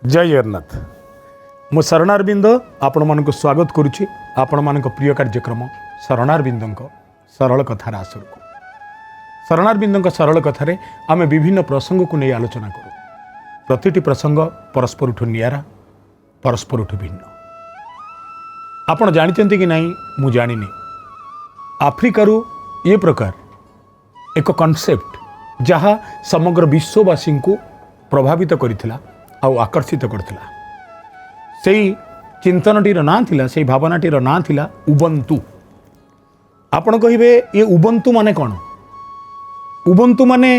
जय जगन्नाथ। मु शरणारविंद आपण मानक स्वागत करुच्ची आपण मानक प्रिय कार्यक्रम शरणारविंद सरल कथार आसर को। शरणारविंद सरल कथार आम विभिन्न प्रसंग को नहीं आलोचना करूँ। प्रतिटी प्रसंग परस्पर नियारा परस्पर भिन्न। आपण जानते कि नहीं मु जानी आफ्रिकारु ये प्रकार एक कॉन्सेप्ट जहाँ समग्र विश्ववासी को प्रभावित करथिला आउ आकर्षित करथिला। सेही चिंतनटीर नाँ थिला सेही भावनाटीर नाँ थिला उबंतु। आपण कहिबे ये उबंतु माने कौन? उबंतु माने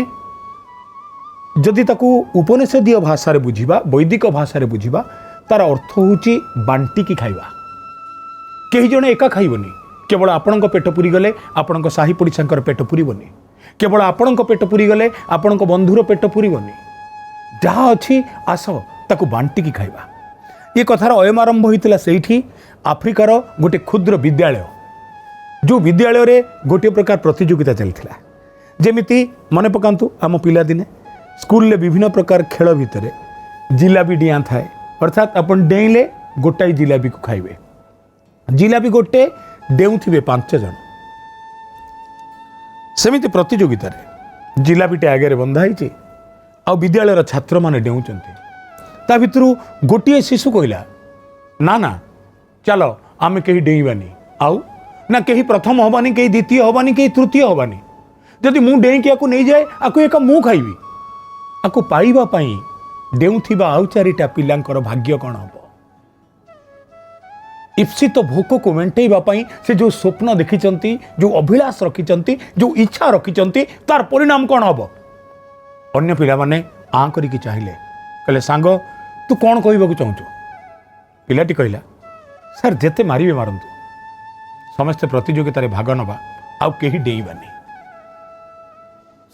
जदि ताकू उपनिषदीय भाषा रे बुझिबा वैदिक भाषा रे बुझिबा तार अर्थ होची बांटी की खाइबा। केही जणे एका खाइबनी, केवल आपणक पेट पुरी गले आपणक साही पड़िशांकर पेट पुरीबनी, केवल आपणक पेट पुरी गले आपणक बंधुर पेट पुरीबनी। जहाँ अच्छी आस ताकू बांटी की खाइबा। ये कथार अयम आरंभ होता से आफ्रिकार गोटे क्षुद्र विद्यालय, जो विद्यालय रे गोटे प्रकार प्रतियोगिता चलता। जेमिति मन पकांतु आम पिलादिने स्कूल विभिन्न प्रकार खेल भितर जिलापी डिया थाए, अर्थात अपन डेइले गोटाई जिलापी को खाइबे। जिलापी गोटे डेउथिबे 5 जन। सेमिति प्रतियोगिता रे जिलापीटे आगे बंधा होइछि आ विद्यालय छात्र माने डेउचंती। ता भितरु गोटे शिशु कहला ना ना चलो आमे कहीं डेइबानी, आउ ना कहीं प्रथम हबानी, कहीं द्वितीय हबानी, कहीं तृतीय हबानी। जदि मु डेइकी आकु नहीं जाए आकु एक मु खाइबी। आकु पाइबा पई डेउथिबा आउ 4टा पिलांकर भाग्य कौन हबो? इप्सित भोक को मेंटेइबा पई से जो स्वप्न देखिचंती, जो अभिलाष रखिचंती, जो इच्छा रखिचंती, तार परिणाम कौन हबो? अन्य पिला माने आँ करिकी चाहिए, कहले सांग तू कौन कहबाकू चाहूचु? पिलाटी कहला सर जेते मारिबे मारंतु, समस्ते प्रतियोगिता रे भाग नबा आउ केही डेइबानी।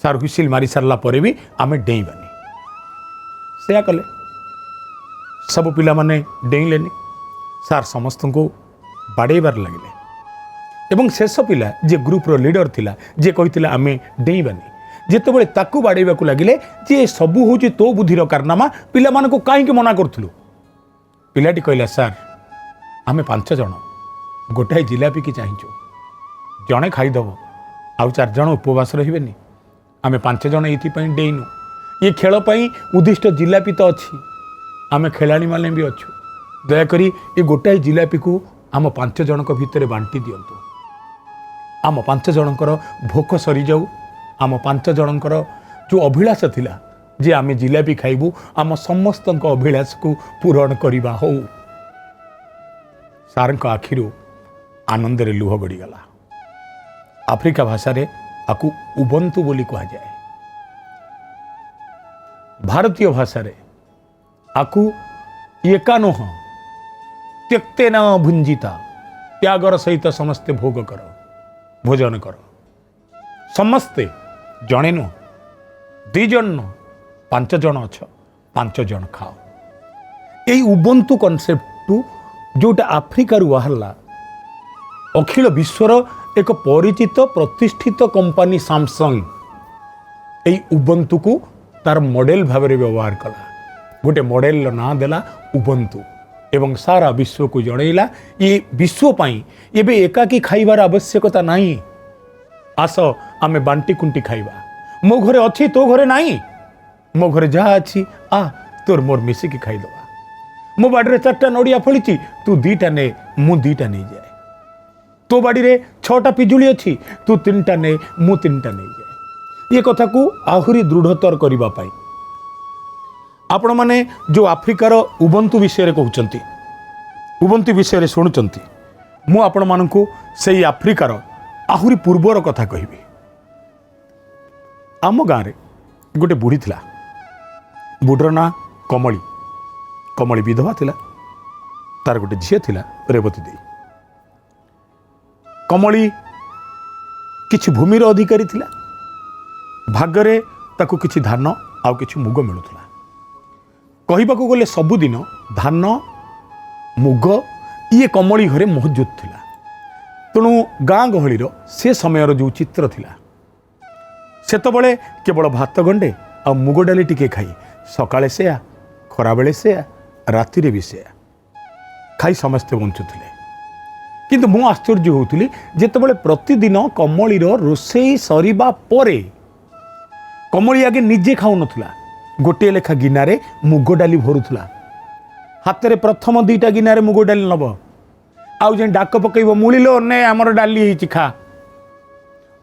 सर हुइसिल मारी सारला परे भी आमे डेइबानी। सेया कले सब पिला माने डेइलेनी। सर समस्त को बाड़ेबार लगिले एवं शेष पिला जे ग्रुप रो लीडर थिला, जे कहितिला आमे डेइबानी, जेतेबेले ताकू बाड़ेबाकू लगिले जे सबू होची तो बुद्धिर कारनामा, पिला मानकू काहेकि मना करथुलु? पिलाटी कहला सर आमे 5 जन गोटाए जिलापी की चाहिचु, जणे खाइदब आउ 4 जन उपवास रहिबेनी। आमे 5 जन एथि पई डेइनु। ये खेल पई उद्दिष्ट जिलापी तो अछि, आमे खेलाणी माने भी अछु। दयाकरी ये गोटाए जिलापी को आम 5 जनक भितर बांटी दियंतु। आम 5 जनकर भोक सरी जाऊ। आम 5 जनकर जो अभिलाष थिला जे आमे जिलापी खाइबू, आम समस्त अभिलाष को पूरण करवा हो। सार आखिरु आनंद रे लुह गड़ीगला। आफ्रिका भाषा रे आकु उबंतु बोली कहा जाए। भारतीय भाषा रे आकु एकानोह त्यक्ते न भुंजिता, त्यागर सहित समस्ते भोग कर, भोजन कर। समस्ते जणे नुह, 2 जन नुह, 5 जन अछ, 5 जन खाओ। यही उबंतु कॉन्सेप्ट जोटा आफ्रिकार बाहरला अखिल विश्वर एक परिचित प्रतिष्ठित कंपनी सैमसंग यही उबंतु को तार मॉडल भाव में व्यवहार कला। गोटे मॉडल ना देला उबंतु एवं सारा विश्व को जनइला ये विश्व पाई एबे एकाकी खाइबार आवश्यकता नहीं। आस आमे बांटी कुंटी खाइबा। मो घरे अच्छी तो घरे नहीं, मो घरे जहाँ अच्छी आ तोर मोर मिसिकी खाइदबा। मो बाड़ी 4टा नड़िया फली, तू 2टा ने मु 2टा नहीं जाए। तो बाड़ी 6टा पिजुली अच्छी, तू 3टा ने मु 3टा नहीं जाए। ये कथा को आहुरी दृढ़तर करबा पाई आपण माने जो आफ्रिकार उबंतु विषय कहउचंती, उबंतु विषय शुणुचंती, मु आपण मानकू सेही आफ्रिकार आहुरी पूर्वर कथा कहबी। आम गाँव रे गोटे बुढ़ी थिला। बुढ़र ना कमली। कमली विधवा थिला, तार गोटे झील थिला रेवती देई। कमली किछि भूमिर अधिकारी थिला। भागरे ताकू किछि धान आउ किछि मुग मिलुथिला। कहिबाकू गले सबुदिन धान मुग ये कमली घरे मौजूद थिला। तेणु गाँ गहलीर से समय जो चित्र थिला, सेतबले केवल भात गंडे आ मुग डाली टिके खाई सकाळे सेया, खराबेले सेया, ରାତିରେ ବି ସେୟା ଖାଇ ସମସ୍ତେ ବଞ୍ଚୁଥିଲେ। କିନ୍ତୁ ମୁଁ ଆଶ୍ଚର୍ଯ୍ୟ ହେଉଥିଲି ଯେତେବେଳେ ପ୍ରତିଦିନ କମଳୀର ରୋଷେଇ ସରିବା ପରେ କମଳୀ ଆଗେ ନିଜେ ଖାଉନଥିଲା, ଗୋଟିଏ ଲେଖା ଗିନାରେ ମୁଗ ଡାଲି ଭରୁଥିଲା। ହାତରେ ପ୍ରଥମ 2ଟା ଗିନାରେ ମୁଗ ଡାଲି ନେବ, ଆଉ ଯେ ଡାକ ପକେଇବ, ମୁଳିଲୋ ନେ ଆମର ଡାଲି ହେଇଛି ଖା,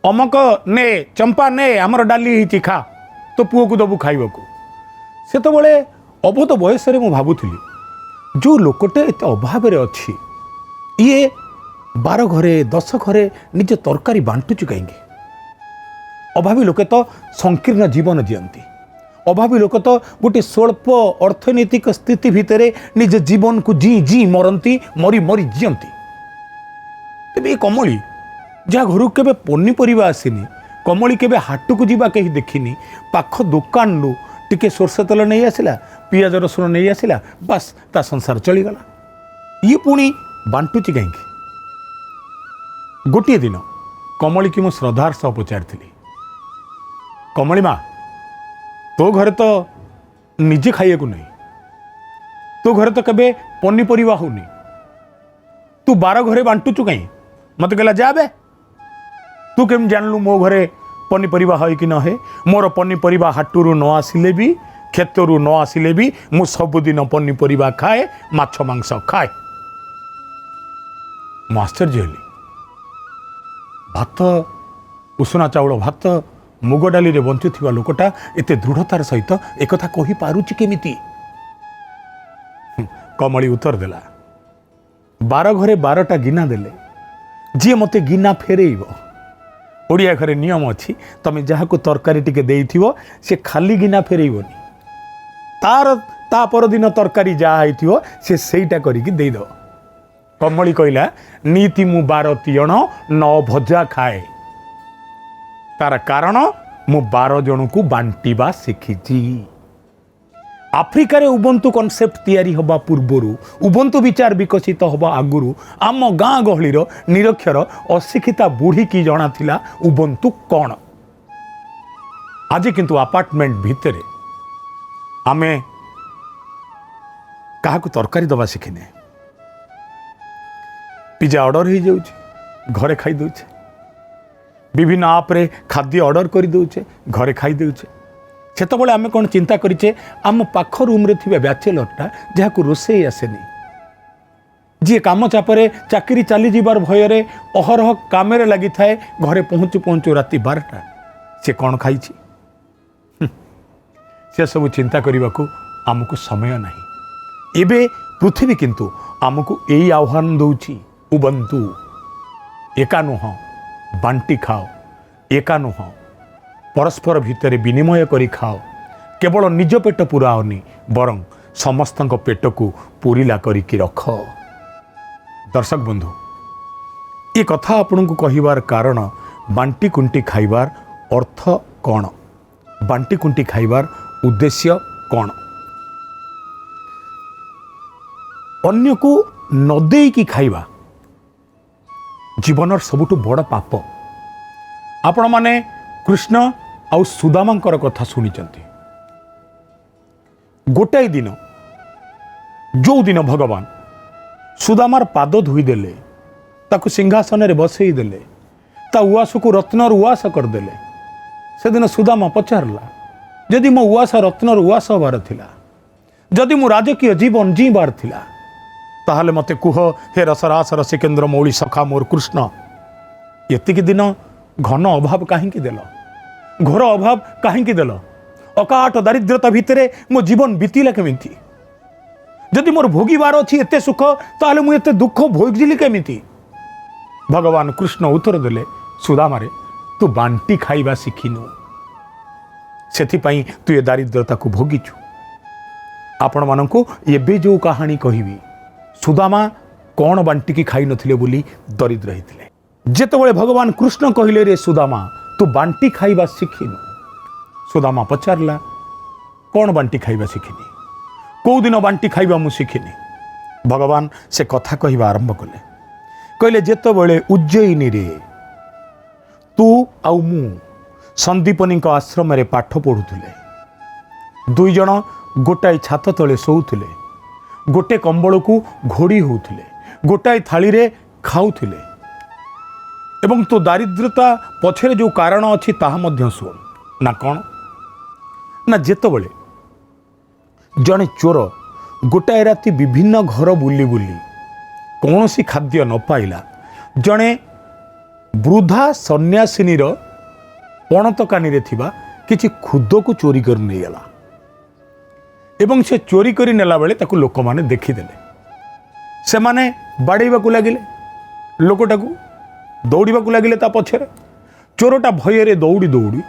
ଅମକ ନେ, ଚମ୍ପା ନେ ଆମର ଡାଲି ହେଇଛି ଖା, ତୋ ପୁଅକୁ ଦେବୁ ଖାଇବାକୁ। ସେତେବେଳେ ଅବୋଧ ବୟସରେ ମୁଁ ଭାବୁଥିଲି ଯେଉଁ ଲୋକଟେ ଏତେ ଅଭାବରେ ଅଛି, ଇଏ 12 ଘରେ 10 ଘରେ ନିଜ ତରକାରୀ ବାଣ୍ଟୁଛୁ କାହିଁକି? ଅଭାବୀ ଲୋକେ ତ ସଂକୀର୍ଣ୍ଣ ଜୀବନ ଜିଅନ୍ତି। ଅଭାବୀ ଲୋକ ତ ଗୋଟିଏ ସ୍ୱଳ୍ପ ଅର୍ଥନୈତିକ ସ୍ଥିତି ଭିତରେ ନିଜ ଜୀବନକୁ ଜି ମରନ୍ତି, ମରି ମରି ଜିଅନ୍ତି। ତେବେ ଏ କମଳୀ ଯାହା ଘରକୁ କେବେ ପନିପରିବା ଆସିନି, କମଳୀ କେବେ ହାଟକୁ ଯିବା କେହି ଦେଖିନି, ପାଖ ଦୋକାନରୁ ଟିକେ ସୋରିଷ ତେଲ ନେଇ ଆସିଲା, ପିଆଜ ରସୁଣ ନେଇ ଆସିଲା, ବାସ୍ ତା ସଂସାର ଚଳିଗଲା। ଇଏ ପୁଣି ବାଣ୍ଟୁଛି କାହିଁକି? ଗୋଟିଏ ଦିନ କମଳୀକି ମୁଁ ଶ୍ରଦ୍ଧାର ସହ ପଚାରିଥିଲି, କମଳୀ ମା, ତୋ ଘରେ ତ ନିଜେ ଖାଇବାକୁ ନାହିଁ, ତୋ ଘରେ ତ କେବେ ପନିପରିବା ହେଉନି, ତୁ 12 ଘରେ ବାଣ୍ଟୁଛୁ କାହିଁ? ମୋତେ କହିଲା, ଯା ବେ, ତୁ କେମିତି ଜାଣିଲୁ ମୋ ଘରେ ପନିପରିବା ହଏ କି ନ ହଏ? ମୋର ପନିପରିବା ହାଟରୁ ନ ଆସିଲେ ବି, କ୍ଷେତରୁ ନ ଆସିଲେ ବି ମୁଁ ସବୁଦିନ ପନିପରିବା ଖାଏ, ମାଛ ମାଂସ ଖାଏ। ମୁଁ ଆଶ୍ଚର୍ଯ୍ୟ ହେଲି। ଭାତ, ଉଷୁନା ଚାଉଳ ଭାତ, ମୁଗ ଡାଲିରେ ବଞ୍ଚୁଥିବା ଲୋକଟା ଏତେ ଦୃଢ଼ତାର ସହିତ ଏକଥା କହିପାରୁଛି କେମିତି? କମଳୀ ଉତ୍ତର ଦେଲା, 12 ଘରେ 12ଟା ଗିନା ଦେଲେ ଯିଏ ମୋତେ ଗିନା ଫେରେଇବ। ଓଡ଼ିଆ ଘରେ ନିୟମ ଅଛି, ତମେ ଯାହାକୁ ତରକାରୀ ଟିକେ ଦେଇଥିବ ସେ ଖାଲି ଗିନା ଫେରେଇବନି, ତା ପରଦିନ ତରକାରୀ ଯାହା ହେଇଥିବ ସେ ସେଇଟା କରିକି ଦେଇଦେବ। କମଳୀ କହିଲା, ନୀତି ମୁଁ 12 ତିଅଣ 9 ଭଜା ଖାଏ। ତାର କାରଣ ମୁଁ 12 ଜଣକୁ ବାଣ୍ଟିବା ଶିଖିଛି। ଆଫ୍ରିକାରେ ଉବନ୍ତୁ କନସେପ୍ଟ ତିଆରି ହେବା ପୂର୍ବରୁ, ଉବନ୍ତୁ ବିଚାର ବିକଶିତ ହେବା ଆଗରୁ ଆମ ଗାଁ ଗହଳିର ନିରକ୍ଷର ଅଶିକ୍ଷିତା ବୁଢ଼ୀ କି ଜଣାଥିଲା ଉବନ୍ତୁ କ'ଣ। ଆଜି କିନ୍ତୁ ଆପାର୍ଟମେଣ୍ଟ ଭିତରେ ଆମେ କାହାକୁ ତରକାରୀ ଦେବା ଶିଖିନେ। ପିଜା ଅର୍ଡ଼ର ହେଇଯାଉଛି, ଘରେ ଖାଇ ଦେଉଛେ। ବିଭିନ୍ନ ଆପ୍ରେ ଖାଦ୍ୟ ଅର୍ଡ଼ର କରିଦେଉଛେ, ଘରେ ଖାଇ ଦେଉଛେ। ସେତେବେଳେ ଆମେ କ'ଣ ଚିନ୍ତା କରିଛେ, ଆମ ପାଖ ରୁମ୍ରେ ଥିବା ବ୍ୟାଚେଲରଟା ଯାହାକୁ ରୋଷେଇ ଆସେନି, ଯିଏ କାମ ଚାପରେ ଚାକିରି ଚାଲିଯିବାର ଭୟରେ ଅହରହ କାମରେ ଲାଗିଥାଏ, ଘରେ ପହଞ୍ଚୁ ପହଞ୍ଚୁ ରାତି 12ଟା, ସେ କ'ଣ ଖାଇଛି? ସେସବୁ ଚିନ୍ତା କରିବାକୁ ଆମକୁ ସମୟ ନାହିଁ। ଏବେ ପୃଥିବୀ କିନ୍ତୁ ଆମକୁ ଏଇ ଆହ୍ୱାନ ଦେଉଛି, ଉବନ୍ତୁ, ଏକା ନୁହଁ, ବାଣ୍ଟି ଖାଅ, ଏକା ନୁହଁ, ପରସ୍ପର ଭିତରେ ବିନିମୟ କରି ଖାଅ। କେବଳ ନିଜ ପେଟ ପୁରାଅନି, ବରଂ ସମସ୍ତଙ୍କ ପେଟକୁ ପୁରିଲା କରିକି ରଖ। ଦର୍ଶକ ବନ୍ଧୁ, ଏ କଥା ଆପଣଙ୍କୁ କହିବାର କାରଣ, ବାଣ୍ଟି କୁଣ୍ଟି ଖାଇବାର ଅର୍ଥ କ'ଣ? ବାଣ୍ଟି କୁଣ୍ଟି ଖାଇବାର ଉଦ୍ଦେଶ୍ୟ କ'ଣ? ଅନ୍ୟକୁ ନ ଦେଇକି ଖାଇବା ଜୀବନର ସବୁଠୁ ବଡ଼ ପାପ। ଆପଣମାନେ କୃଷ୍ଣ ଆଉ ସୁଦାମାଙ୍କର କଥା ଶୁଣିଛନ୍ତି। ଗୋଟାଏ ଦିନ, ଯେଉଁ ଦିନ ଭଗବାନ ସୁଦାମାର ପାଦ ଧୋଇଦେଲେ, ତାକୁ ସିଂହାସନରେ ବସେଇ ଦେଲେ, ତା ଉଆସକୁ ରତ୍ନର ଉଆସ କରିଦେଲେ, ସେଦିନ ସୁଦାମା ପଚାରିଲା, ଯଦି ମୋ ଉଆସ ରତ୍ନର ଉଆସ ହେବାର ଥିଲା, ଯଦି ମୁଁ ରାଜକୀୟ ଜୀବନ ଜିଇବାର ଥିଲା, ତାହେଲେ ମୋତେ କୁହ, ହେ ରସରାସ ରସିକେନ୍ଦ୍ର ମୌଳି ସଖା ମୋର କୃଷ୍ଣ, ଏତିକି ଦିନ ଘନ ଅଭାବ କାହିଁକି ଦେଲ? ଘୋର ଅଭାବ କାହିଁକି ଦେଲ? ଅକାଟ ଦାରିଦ୍ର୍ୟତା ଭିତରେ ମୋ ଜୀବନ ବିତିଲା କେମିତି? ଯଦି ମୋର ଭୋଗିବାର ଅଛି ଏତେ ସୁଖ, ତାହେଲେ ମୁଁ ଏତେ ଦୁଃଖ ଭୋଗିଲି କେମିତି? ଭଗବାନ କୃଷ୍ଣ ଉତ୍ତର ଦେଲେ, ସୁଦାମାରେ, ତୁ ବାଣ୍ଟି ଖାଇବା ଶିଖିନୁ, ସେଥିପାଇଁ ତୁ ଏ ଦାରିଦ୍ର୍ୟତାକୁ ଭୋଗିଛୁ। ଆପଣମାନଙ୍କୁ ଏବେ ଯେଉଁ କାହାଣୀ କହିବି, ସୁଦାମା କ'ଣ ବାଣ୍ଟିକି ଖାଇନଥିଲେ ବୋଲି ଦରିଦ୍ର ହେଇଥିଲେ। ଯେତେବେଳେ ଭଗବାନ କୃଷ୍ଣ କହିଲେ, ରେ ସୁଦାମା, ତୁ ବାଣ୍ଟି ଖାଇବା ଶିଖିନୁ, ସୁଦାମା ପଚାରିଲା, କ'ଣ ବାଣ୍ଟି ଖାଇବା ଶିଖିନି? କେଉଁଦିନ ବାଣ୍ଟି ଖାଇବା ମୁଁ ଶିଖିନି? ଭଗବାନ ସେ କଥା କହିବା ଆରମ୍ଭ କଲେ। କହିଲେ, ଯେତେବେଳେ ଉଜ୍ଜୟିନୀରେ ତୁ ଆଉ ମୁଁ ସନ୍ଦୀପନୀଙ୍କ ଆଶ୍ରମରେ ପାଠ ପଢ଼ୁଥିଲେ, 2 ଜଣ ଗୋଟାଏ ଛାତ ତଳେ ଶୋଉଥିଲେ, गोटे कंबल को घोड़ी होउथिले, गोटाए थाली रे खाउथिले। एवं तो दारिद्रता पछरे जो कारण अछि ताहा मध्य सुन ना कौन ना जेतबेले जड़े चोर गोटाए राति विभिन्न घर बुली बुली कौन सी खाद्य न पाइला, जड़े वृद्धा सन्यासिनीर पणतकानी रे थिबा किछि खुद को चोरी कर नहीं गला एवं से चोरी करी नेला बेले ताकू लोक माने देखिदेले। से माने बाड़ेबा को लागिले, लोकटा को दौड़िबा को लागिले ता पछरे। चोरटा भयरे दौड़ी दौड़ी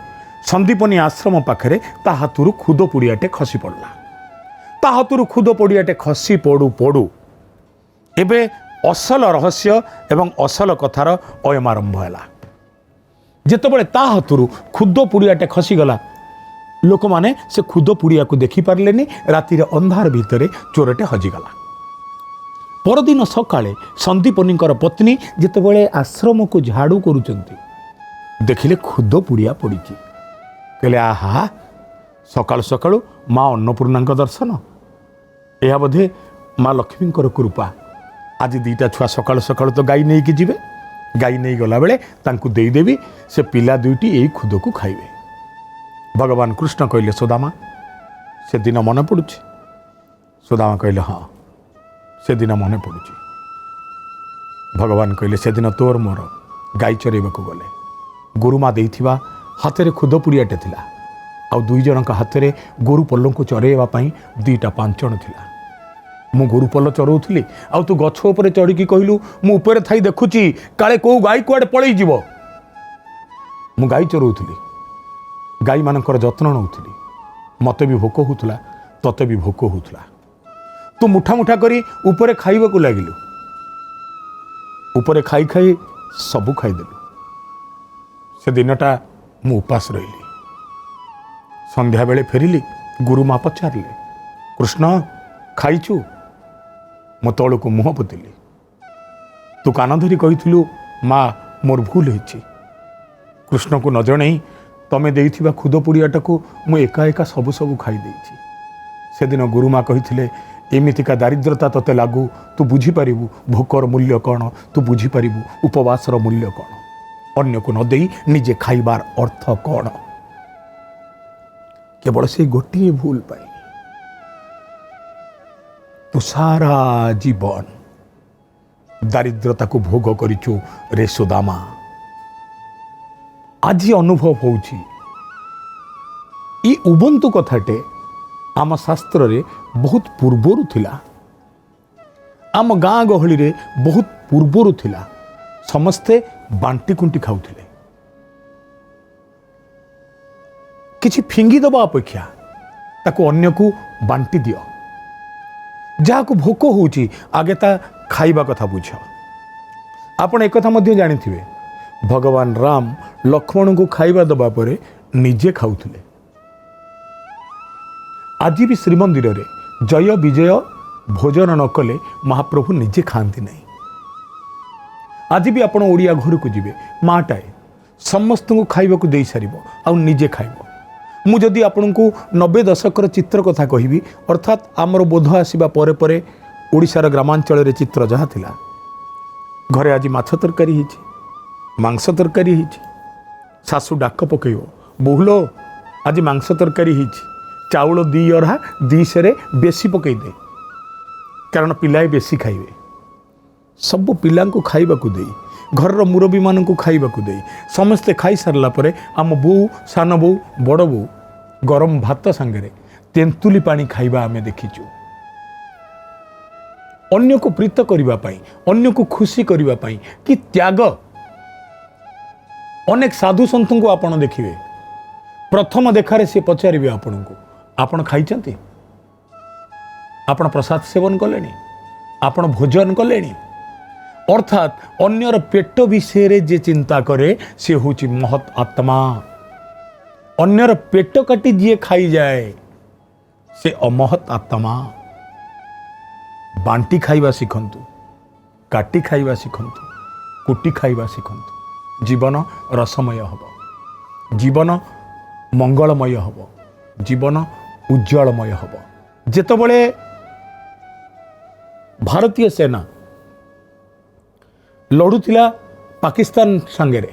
संदीपनी आश्रम पाखरे ता हाथुरु खुद पुड़ियाटे खसी पड़ला। ता हाथुरु खुद पुड़ियाटे खसी पड़ू पड़ू एबे असल रहस्य एवं असल कथार अयम आरंभ है। जेतबेले ता हाथुरु खुद पुड़ियाटे खसीगला, लोक माने से खुद पुड़िया को देखी पारलेनी। रातिर अंधार भितरे चोरटे हजिगला। परदिन सकाळे संदीपनीकर पत्नी जेतबेले आश्रम को झाड़ू करुचंती देखिले खुद पुड़िया पड़ीची। कहले आहा सकाळु सकाळु माँ अन्नपूर्णांक दर्शन, यह बोधे माँ लक्ष्मींकर कृपा। आज दीटा छुआ सकाळु सकाळु तो गाई नहीं कि जीवे, गाई नहीं गला बेले तांकु देदेवी, से पिला दुईटी यही खुद को खाइबे। भगवान कृष्ण कहले सुदामा से दिन मन पड़ुछि। सुदामा कहले हाँ से दिन मन पड़ुछि। भगवान कहले से दिन तोर मोर गाई चरेबाकू गले, गुरुमा देइथिबा हाथ में खुद पुड़ियाटे थिला, आ दुई जनक हाथ में गोरु पल्ल को चरेवा पई दीटा पांचण थिला। मु गोरु पल्ल चरौथली, आ तू गछ उपरे चढ़ी कहलु मु उपरे थाई देखुची काले को गाई कुआडे पळई जीवो। मु गाई चरौथली, गाई मानकर जत्न नौथली, मते भी भोक होउथला तते भी भोक होउथला। तू मुठा मुठा करी उपरे खाइबाकू लागिलु, उपरे खाई खाई सबू खाईदेलु। से दिनटा मु उपास रही। संध्या बेले फेरिली, गुरुमा पचारे कृष्ण खाइचु? मो तल को मुह पोतिली। तू कान धरी कही माँ मोर भूल होइछि। कृष्ण को न जणई तमे देइथिबा खुद पुड़ियाटा को मु एका एका सबु सबु खाई देइछि। से दिन गुरुमा कहिथिले एमितिका दारिद्रता तते लागू तू बुझी पारिबु भोकर मूल्य कौन, तू बुझी पारिबु उपवासर मूल्य कौन, अन्य को न देई निजे खाइबार अर्थ कौन। केवल से गोटे भूल पाई तू सारा जीवन दारिद्रता को भोग करिचु रे सुदामा। आज अनुभव होउछि ई उबंतु कथाटे आम शास्त्र रे बहुत पूर्वरु थिला, आम गाँ गहली रे बहुत पूर्वरु थिला। समस्ते बांटी कुंटी खाउथिले। किछि फिंगी दबा अपेक्षा ताको अन्य को बांटी दियो। जहाँ को भोक होउछि आगे ता खाइबा कथा बुझ। आपण एक कथा मध्य जानिथिबे, भगवान राम लक्ष्मण को खाइबा दबा परे निजे खाउथिले। आज भी श्रीमंदिर रे जय विजय भोजन न कले महाप्रभु निजे खाती नहीं। आज भी आपण ओडिया घर को जीवे, माटाए समस्त को खाइबा को दे सारिबो आ निजे खाइबो। मु जदि आपन को 90 दशकर चित्र कथा कहिबी, अर्थात आमर बोध आसीबा परे परे ओडिशार ग्रामांचल रे चित्र जहा थिला, घरे आज माछ तरकारी हिची, मांस तरकारी हिची, सासू डाक पकेइबो बहुलो आज मांस तरकारी हिची, चाउल 2 अरहा 2 सेरे बेसी पकई दे, कारण पिलाए बेसी खाइबे। सब पिला को खाइबा को देई, घर मुरबी मान को खाइबा को देई, समस्ते खाई सारला परे आम बो सान बो बड़ बो गरम भात सांगे तेंतुली पानी खाइबा आमे देखिचु। अन्य को प्रीत करिबा पाई, अन्य को खुशी करिबा पाई कि त्याग। अनेक साधु संत को आपण देखिबे, प्रथम देखारे से पचारिबे आपण को आपण खाइचंती, आपण प्रसाद सेवन कलेनी, आपण भोजन कलेनी। अर्थात अन्यर पेट विषय जे चिंता करे से होची महत आत्मा। अन्यर पेट काटी जी खाई जाए से अमहत आत्मा। बांटी खाइबा शिखंतु, काटी खाइबा शिखंतु, कुटी खाइबा शिखंतु। जीवन रसमय हब, जीवन मंगलमय हब, जीवन उज्जवलमय हब। जेतबेले ଭାରତୀୟ ସେନା ଲଢ଼ୁଥିଲା ପାକିସ୍ତାନ ସାଙ୍ଗରେ।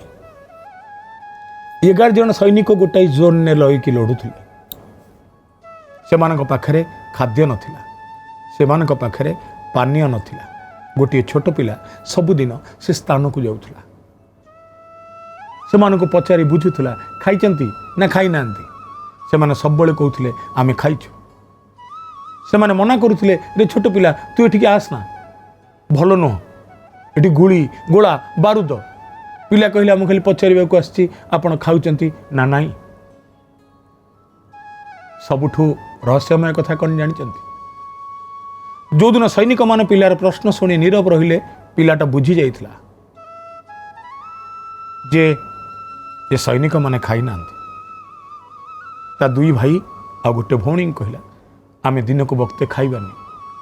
11 ଜଣ ସୈନିକ ଗୋଟାଏ ଜୋନ୍ରେ ରହିକି ଲଢ଼ୁଥିଲେ। ସେମାନଙ୍କ ପାଖରେ ଖାଦ୍ୟ ନଥିଲା, ସେମାନଙ୍କ ପାଖରେ ପାନୀୟ ନଥିଲା। ଗୋଟିଏ ଛୋଟ ପିଲା ସବୁଦିନ ସେ ସ୍ଥାନକୁ ଯାଉଥିଲା, ସେମାନଙ୍କୁ ପଚାରି ବୁଝୁଥିଲା ଖାଇଛନ୍ତି ନା ଖାଇନାହାନ୍ତି। ସେମାନେ ସବୁବେଳେ କହୁଥିଲେ ଆମେ ଖାଇଛୁ। ସେମାନେ ମନା କରୁଥିଲେ ରେ ଛୋଟ ପିଲା ତୁ ଏଠିକି ଆସନା, ଭଲ ନୁହଁ, ଏଠି ଗୁଳି ଗୋଳା ବାରୁଦ। ପିଲା କହିଲା ମୁଁ ଖାଲି ପଚାରିବାକୁ ଆସିଛି ଆପଣ ଖାଉଛନ୍ତି ନା ନାହିଁ। ସବୁଠୁ ରହସ୍ୟମୟ କଥା କ'ଣ ଜାଣିଛନ୍ତି? ଯେଉଁଦିନ ସୈନିକମାନେ ପିଲାର ପ୍ରଶ୍ନ ଶୁଣି ନୀରବ ରହିଲେ, ପିଲାଟା ବୁଝି ଯାଇଥିଲା ଯେ ଏ ସୈନିକମାନେ ଖାଇନାହାନ୍ତି। ତା 2 ଭାଇ ଆଉ ଗୋଟେ ଭଉଣୀ କହିଲା ଆମେ ଦିନକୁ ବକ୍ତେ ଖାଇବାନି,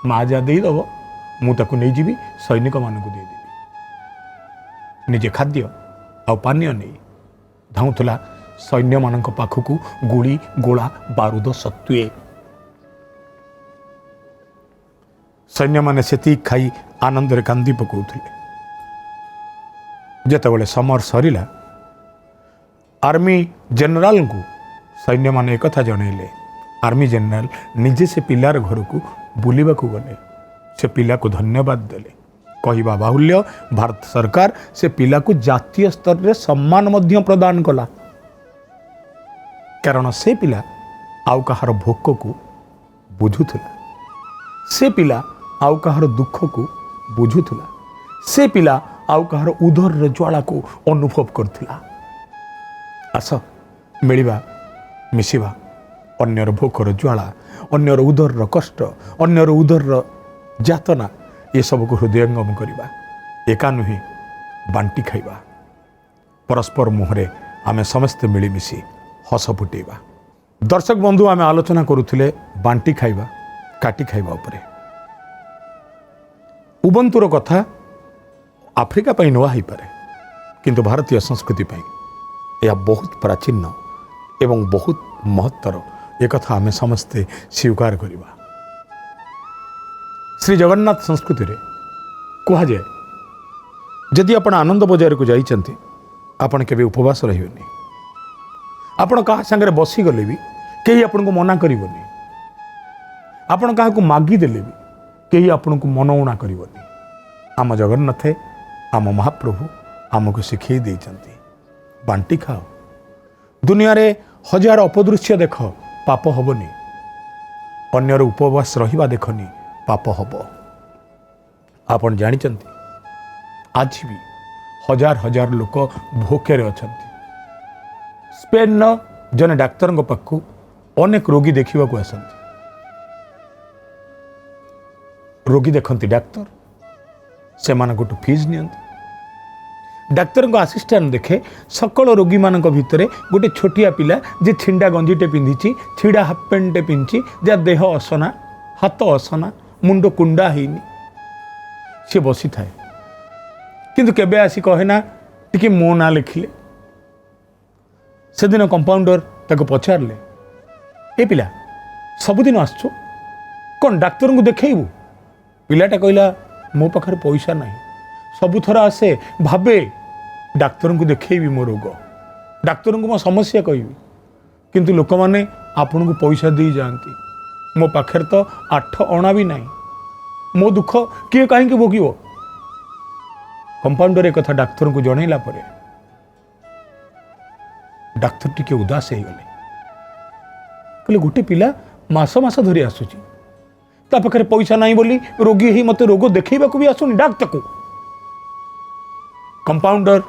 ମା ଯାହା ଦେଇଦେବ ମୁଁ ତାକୁ ନେଇଯିବି ସୈନିକମାନଙ୍କୁ ଦେଇଦେବି। ନିଜେ ଖାଦ୍ୟ ଆଉ ପାନୀୟ ନେଇ ଧାଉଁଥିଲା ସୈନ୍ୟମାନଙ୍କ ପାଖକୁ ଗୁଳି ଗୋଳା ବାରୁଦ ସତ୍ତ୍ୱେ। ସୈନ୍ୟମାନେ ସେତିକି ଖାଇ ଆନନ୍ଦରେ କାନ୍ଦି ପକାଉଥିଲେ। ଯେତେବେଳେ ସମର ସରିଲା, ଆର୍ମି ଜେନେରାଲଙ୍କୁ ସୈନ୍ୟମାନେ ଏକଥା ଜଣାଇଲେ। ଆର୍ମି ଜେନେରାଲ ନିଜେ ସେ ପିଲାର ଘରକୁ ବୁଲିବାକୁ ଗଲେ, ସେ ପିଲାକୁ ଧନ୍ୟବାଦ ଦେଲେ। କହିବା ବାହୁଲ୍ୟ, ଭାରତ ସରକାର ସେ ପିଲାକୁ ଜାତୀୟ ସ୍ତରରେ ସମ୍ମାନ ମଧ୍ୟ ପ୍ରଦାନ କଲା। କାରଣ ସେ ପିଲା ଆଉ କାହାର ଭୋକକୁ ବୁଝୁଥିଲା, ସେ ପିଲା ଆଉ କାହାର ଦୁଃଖକୁ ବୁଝୁଥିଲା, ସେ ପିଲା ଆଉ କାହାର ଉଦରର ଜ୍ୱାଳାକୁ ଅନୁଭବ କରୁଥିଲା। ଆସ ମିଳିବା, ମିଶିବା, ଅନ୍ୟର ଭୋକର ଜ୍ୱାଳା, ଅନ୍ୟର ଉଦରର କଷ୍ଟ, ଅନ୍ୟର ଉଦରର ଯାତନା ଏସବୁକୁ ହୃଦୟଙ୍ଗମ କରିବା। ଏକା ନୁହେଁ, ବାଣ୍ଟି ଖାଇବା। ପରସ୍ପର ମୁହଁରେ ଆମେ ସମସ୍ତେ ମିଳିମିଶି ହସ ଫୁଟେଇବା। ଦର୍ଶକ ବନ୍ଧୁ, ଆମେ ଆଲୋଚନା କରୁଥିଲେ ବାଣ୍ଟି ଖାଇବା, କାଟି ଖାଇବା ଉପରେ। ଉବନ୍ତୁର କଥା ଆଫ୍ରିକା ପାଇଁ ନୂଆ ହୋଇପାରେ, କିନ୍ତୁ ଭାରତୀୟ ସଂସ୍କୃତି ପାଇଁ ଏହା ବହୁତ ପ୍ରାଚୀନ ଏବଂ ବହୁତ ମହତ୍ତର। ଏକଥା ଆମେ ସମସ୍ତେ ସ୍ୱୀକାର କରିବା। ଶ୍ରୀ ଜଗନ୍ନାଥ ସଂସ୍କୃତିରେ କୁହାଯାଏ, ଯଦି ଆପଣ ଆନନ୍ଦ ବଜାରକୁ ଯାଇଛନ୍ତି ଆପଣ କେବେ ଉପବାସ ରହିବେନି। ଆପଣ କାହା ସାଙ୍ଗରେ ବସିଗଲେ ବି କେହି ଆପଣଙ୍କୁ ମନା କରିବନି। ଆପଣ କାହାକୁ ମାଗିଦେଲେ ବି କେହି ଆପଣଙ୍କୁ ମନଉଣା କରିବନି। ଆମ ଜଗନ୍ନାଥ, ଆମ ମହାପ୍ରଭୁ ଆମକୁ ଶିଖେଇ ଦେଇଛନ୍ତି, ବାଣ୍ଟି ଖାଅ। ଦୁନିଆରେ 1000 ଅପଦୃଶ୍ୟ ଦେଖ, ପାପ ହବନି। ଅନ୍ୟର ଉପବାସ ରହିବା ଦେଖନି, ପାପ ହବ। ଆପଣ ଜାଣିଛନ୍ତି ଆଜି ବି 1000 ଲୋକ ଭୋକରେ ଅଛନ୍ତି। ସ୍ପେନ୍ର ଜଣେ ଡାକ୍ତରଙ୍କ ପାଖକୁ ଅନେକ ରୋଗୀ ଦେଖିବାକୁ ଆସନ୍ତି। ରୋଗୀ ଦେଖନ୍ତି ଡାକ୍ତର, ସେମାନଙ୍କଠୁ ଫିସ୍ ନିଅନ୍ତି। ଡାକ୍ତରଙ୍କ ଆସିଷ୍ଟାଣ୍ଟ ଦେଖେ ସକଳ ରୋଗୀମାନଙ୍କ ଭିତରେ ଗୋଟେ ଛୋଟିଆ ପିଲା ଯେ ଛିଣ୍ଡା ଗଞ୍ଜିଟେ ପିନ୍ଧିଛି, ଛିଡ଼ା ହାଫ୍ ପ୍ୟାଣ୍ଟଟେ ପିନ୍ଧିଛି, ଯାହା ଦେହ ଅସନା, ହାତ ଅସନା, ମୁଣ୍ଡ କୁଣ୍ଡା ହେଇନି, ସେ ବସିଥାଏ। କିନ୍ତୁ କେବେ ଆସି କହେ ନା ଟିକେ ମୋ ନାଁ ଲେଖିଲେ। ସେଦିନ କମ୍ପାଉଣ୍ଡର ତାକୁ ପଚାରିଲେ, ଏ ପିଲା ସବୁଦିନ ଆସୁଛୁ, କ'ଣ ଡାକ୍ତରଙ୍କୁ ଦେଖେଇବୁ? ପିଲାଟା କହିଲା, ମୋ ପାଖରେ ପଇସା ନାହିଁ, ସବୁଥର ଆସେ ଭାବେ ଡାକ୍ତରଙ୍କୁ ଦେଖେଇବି ମୋ ରୋଗ, ଡାକ୍ତରଙ୍କୁ ମୋ ସମସ୍ୟା କହିବି, କିନ୍ତୁ ଲୋକମାନେ ଆପଣଙ୍କୁ ପଇସା ଦେଇ ଯାଆନ୍ତି, ମୋ ପାଖରେ ତ 8 ଅଣା ବି ନାହିଁ, ମୋ ଦୁଃଖ କିଏ କାହିଁକି ଭୋଗିବ? କମ୍ପାଉଣ୍ଡର କଥା ଡାକ୍ତରଙ୍କୁ ଜଣେଇଲା ପରେ ଡାକ୍ତର ଟିକେ ଉଦାସ ହେଇଗଲେ। କହିଲେ, ଗୋଟେ ପିଲା ମାସ ଧରି ଆସୁଛି, ତା ପାଖରେ ପଇସା ନାହିଁ ବୋଲି ରୋଗୀ ହେଇ ମୋତେ ରୋଗ ଦେଖେଇବାକୁ ବି ଆସୁନି, ଡାକ୍ ତାକୁ। କମ୍ପାଉଣ୍ଡର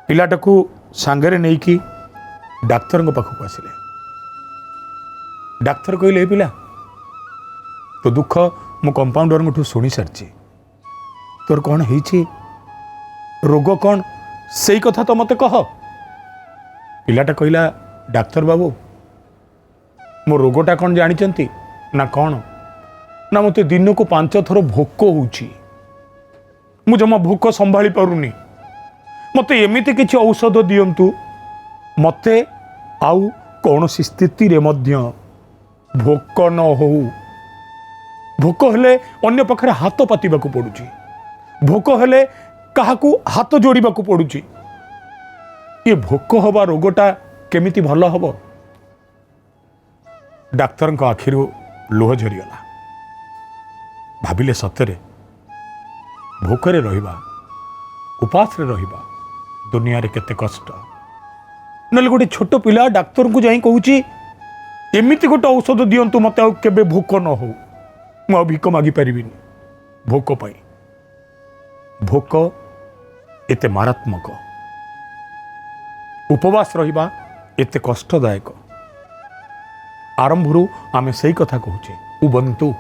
ପିଲାଟାକୁ ସାଙ୍ଗରେ ନେଇକି ଡାକ୍ତରଙ୍କ ପାଖକୁ ଆସିଲେ। ଡାକ୍ତର କହିଲେ, ଏ ପିଲା ତୋ ଦୁଃଖ ମୁଁ କମ୍ପାଉଣ୍ଡରଙ୍କଠୁ ଶୁଣି ସାରିଛି, ତୋର କ'ଣ ହେଇଛି, ରୋଗ କ'ଣ, ସେଇ କଥା ତ ମୋତେ କହ। ପିଲାଟା କହିଲା, ଡାକ୍ତର ବାବୁ ମୋ ରୋଗଟା କ'ଣ ଜାଣିଛନ୍ତି ନା? କ'ଣ ନା, ମୋତେ ଦିନକୁ 5 ଥର ଭୋକ ହେଉଛି, ମୁଁ ଜମା ଭୋକ ସମ୍ଭାଳି ପାରୁନି, ମୋତେ ଏମିତି କିଛି ଔଷଧ ଦିଅନ୍ତୁ ମୋତେ ଆଉ କୌଣସି ସ୍ଥିତିରେ ମଧ୍ୟ ଭୋକ ନ ହଉ। भोक हेले अन्य पाखरे हाथ पातिबाकू पड़ुची भोक हेले काहाकू हाथ जोड़िबाकू पड़ुची ये भोक हवा रोगटा केमिति भल हब डाक्तर आखिरु लुह झरीगला भाविले सତରେ भोकरे रहिबा उपासरे रहिबा दुनिया रे केते कष्ट नले गोटे छोट पिला डाक्तर को जाई कहूची एमिति गोटे औषध दियंतु मते आ केबे भोक न हो मु भिक मागी परिबिनी भोक पाई भोक एते मारात्मक उपवास रहिबा एते कष्टदायक आरंभरू आमे सही कथा कहूचे उबंतु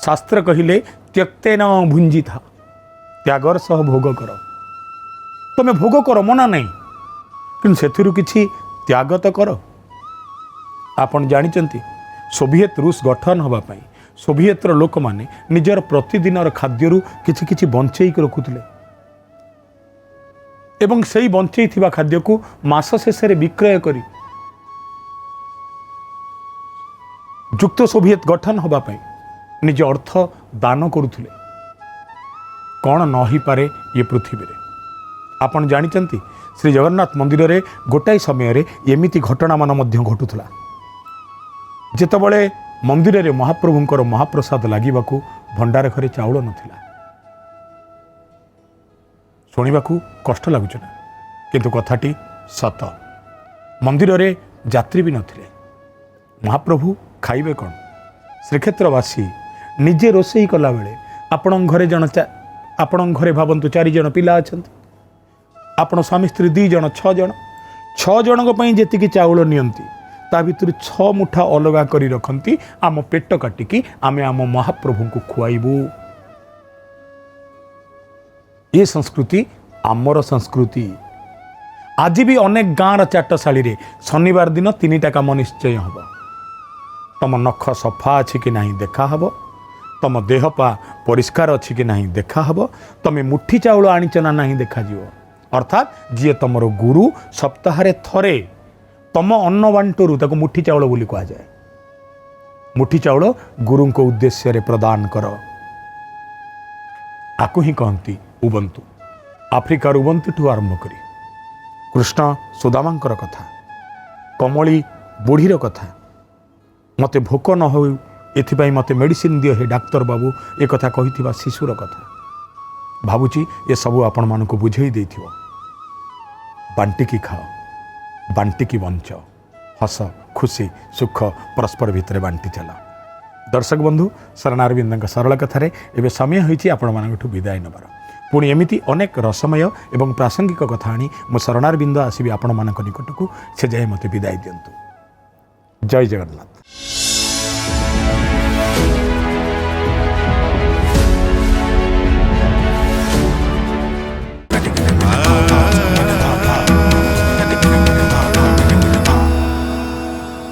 शास्त्र कहिले त्यक्ते न भुंजी था त्यागर सह भोग कर तमे भोग कर मना नहीं कि सेथिरु किछि त्याग तो कर आपण जानिचंती सोभियत रूस गठन हवा पाई सोभियतर लोक माने निजर प्रतिदिनर खाद्यरु किछि किछि बंचेई के रखुतले एवं सेई बंचेई थिबा खाद्य को मास शेषे विक्रय करी युक्त सोभियत गठन हवा पाई निज अर्थ दान करुथिले कौन न ही पारे ये पृथ्वी रे आपण जानिचंती श्री जगन्नाथ मंदिर रे गोटाई समय रे एमिति घटना मान मध्य घटुथला जेतबळे मंदिर रे महाप्रभुंकर महाप्रसाद लागिबाकू भंडार घरे चाउल नथिला शुणिबाकू कष्ट लागुछ ना किंतु कथाटी सत मंदिर रे यात्री भी नथिले महाप्रभु खाइबे कौन श्रीक्षेत्रवासी निजे रोषेई कला बेले आपण घरे आपण घरे भावंतु 4 जन पिला अछंती आपण स्वामी स्त्री 2 जन 6 जन जेतिकी चाउल नियंती ता भितर 6 मुठा अलगा करी रखंती आम पेट काटिकी आमे आम महाप्रभु को खुआइबू ये संस्कृति आमर संस्कृति आज भी अनेक गाँव चाटशाली रे शनिवार दिन 3 टा काम निश्चय हम तम नख सफा अच्छी कि नहीं देखा हब तम देह पा परिष्कार अच्छी कि नहीं देखा हब तमे मुठी चाउल आनीच ना नहीं देखा जीव अर्थात जी तमर गुरु सप्ताह थरे तम अन्न बांटरू ताको मुठी चाउल बोली कहा जाए मुठी चाउल गुरु को उद्देश्य रे प्रदान कर आकु ही कहती उबंतु आफ्रिकार उबंतु ठू आरंभ करी कृष्ण सुदामांकर कथा कमली बुढ़ीर कथा मते भोक न हो एथिपाई मते मेडिसिन दियो हे डाक्तर बाबू ए कथा कहिथिबा शिशुर कथा भाबुची ये सब आपण मानको बुझेई देथिबो बांटी की खाओ बांटी की बंच हस खुशी सुख परस्पर भितर बांटी चला दर्शक बंधु शरणारविंद सरल कथार एवं समय होइछि आपण मानकठु विदाय नबार पुणी एमिति अनेक रसमय एवं प्रासंगिक कथा आनी मो शरणारविंद आसीबी आपण मानक निकटकू से जाए मते विदाय दियंतु जय जगन्नाथ।